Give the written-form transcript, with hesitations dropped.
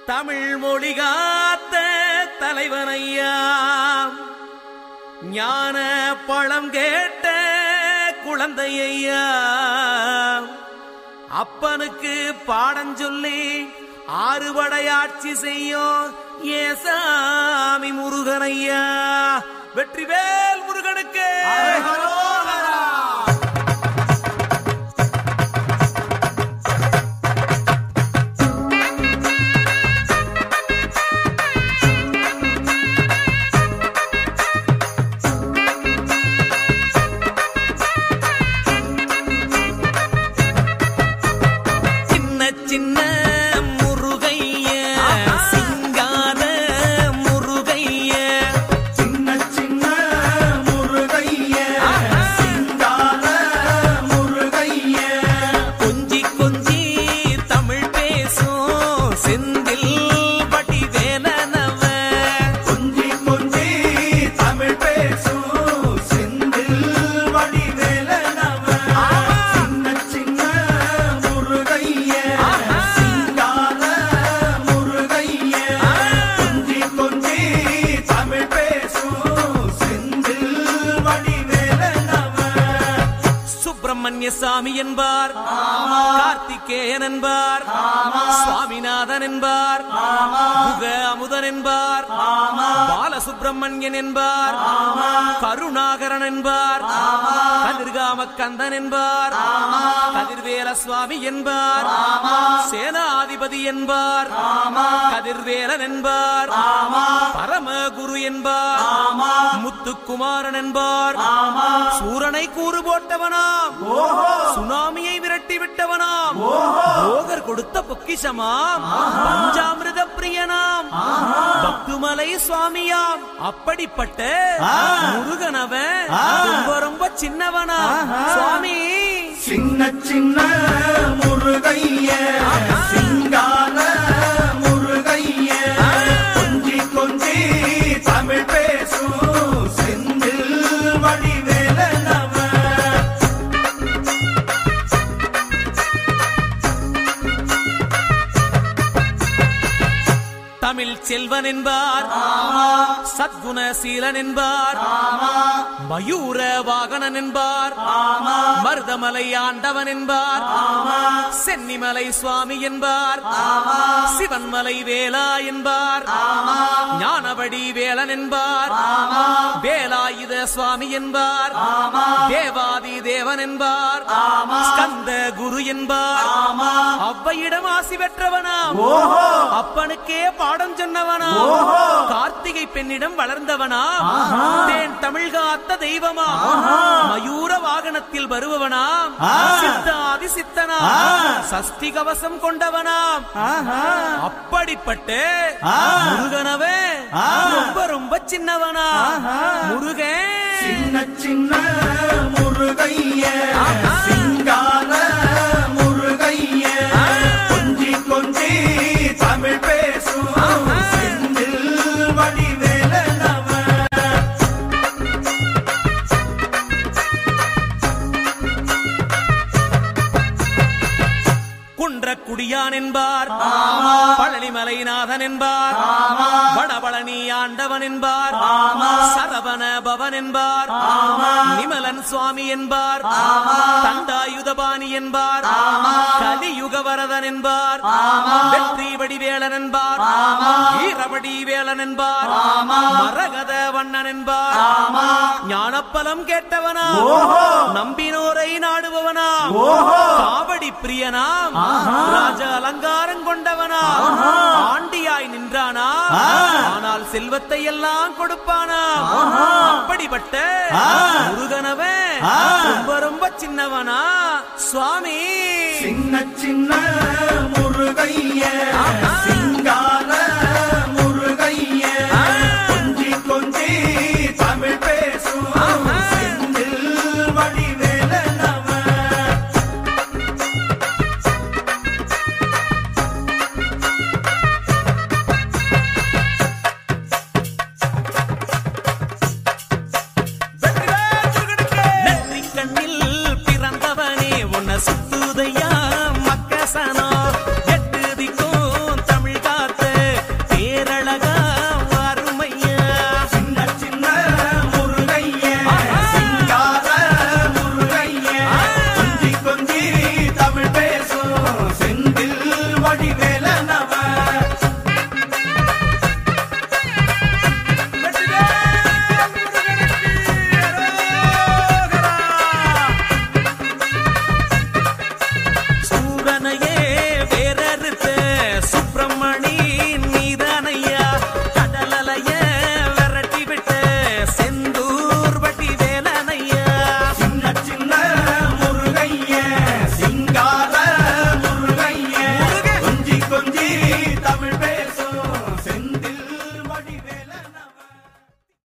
தமிழ் மொழி காத்த தலைவனையா, ஞான பழம் கேட்ட குழந்தையா, அப்பனுக்கு பாடம் சொல்லி ஆறுபடையாட்சி செய்யும் ஏசாமி முருகனையா. வெற்றிவேல் முருகனுக்கு. சின்ன முருகைய சிங்கார முருகைய, சின்ன சின்ன முருகைய சிங்கார முருகைய, கொஞ்சி கொஞ்சி தமிழ் பேசும் செந்தில் பட்டி வேலனவ, கொஞ்சி கொஞ்சி தமிழ் பேசும் செந்தில் வடி வேலனவ, சின்ன சின்ன முருகைய சிங்கார முருகைய, கொஞ்சி கொஞ்சி தமிழ் பேசும் செந்தில் வடி வேலனவ. சுப்பிரமணிய சாமி என்பார், கார்த்திகேயன் என்பார், சுவாமிநாதன் என்பார், முக அமுதன் என்பார், பாலசுப்பிரமணியன் என்பார், கருணாகரன் என்பார், கதிர்காம கந்தன் என்பார், கதிர்வேல சுவாமி என்பார், சேனாதிபதி என்பார், கதிர்வேலன் என்பார், பரமகுரு என்பார், முத்துக்குமாரன் என்பார், சூரனை கூறு போட்டவனாம், சுனாமியை விரட்டி விட்டவனாம், போகர் கொடுத்த பொக்கிஷமாம், பஞ்சாமிர்த பிரியனாம், பக்துமலை சுவாமியாம். அப்படிப்பட்ட முருகனவன் ரொம்ப ரொம்ப சின்னவனா சுவாமி. சின்ன சின்ன முருகைய சிங்கார முருகைய, கொஞ்சி கொஞ்சி தமிழ் பேசும் செந்தில் வடி வேலனவ. தமிழ் செல்வன் என்பார், சத்குணசீலன் என்பார், மயூர வாகனன் என்பார், மருதமலை ஆண்டவன் என்பார், சென்னிமலை சுவாமி என்பார், சிவன்மலை வேலா என்பார், ஞானபடி வேலன் என்பார், வேலாயுத சுவாமி என்பார், தேவாதி தேவன் என்பார், ஸ்கந்த குரு என்பார், அவ்வையிடம் ஆசி பெற்றவனாம், அப்பனுக்கே பாடம் சொன்னவனா, கார்த்திகை பெண்ணிடம் வளர்ந்தவனா, தேன் தமிழ் காத்த தெய்வமா, மயூர வாகனத்தில் வருபவனாம், சித்தாதி சித்தனா, சஷ்டி கவசம் கொண்டவனாம். அப்படிப்பட்ட முருகனவே ரொம்ப ரொம்ப சின்னவனா முருகன். சின்ன சின்ன முருகைய சிங்கார முருகைய, கொஞ்சி கொஞ்சி தமிழ் பேசும் செந்தில் வடி வேலனவ. குன்றக்குடியான் என்பார், பழனிமலைநாதன் என்பார், வடபழனி ஆண்டவன் என்பார், சரவண பவன் என்பார், நிமலன் சுவாமி என்பார், தண்டாயுதபாணி என்பார், கலியுகவரதன் என்பார், வெற்றி வடிவேலன் என்பார், வீரவடி வேலன் என்பார், மரகத வண்ணன் என்பார், ஞானப்பலம் கேட்டவனா, நம்பினோரை நாடுபவனா, காவடி பிரியனாம், ராஜ அலங்காரம் கொண்டவனா, ஆண்டியாய் நின்றானா, ஆனால் செல்வத்தை எல்லாம் கொடுப்பானா. அப்படிப்பட்ட முருகனவன் ரொம்ப ரொம்ப சின்னவனா சுவாமி. சின்ன சின்ன முருகைய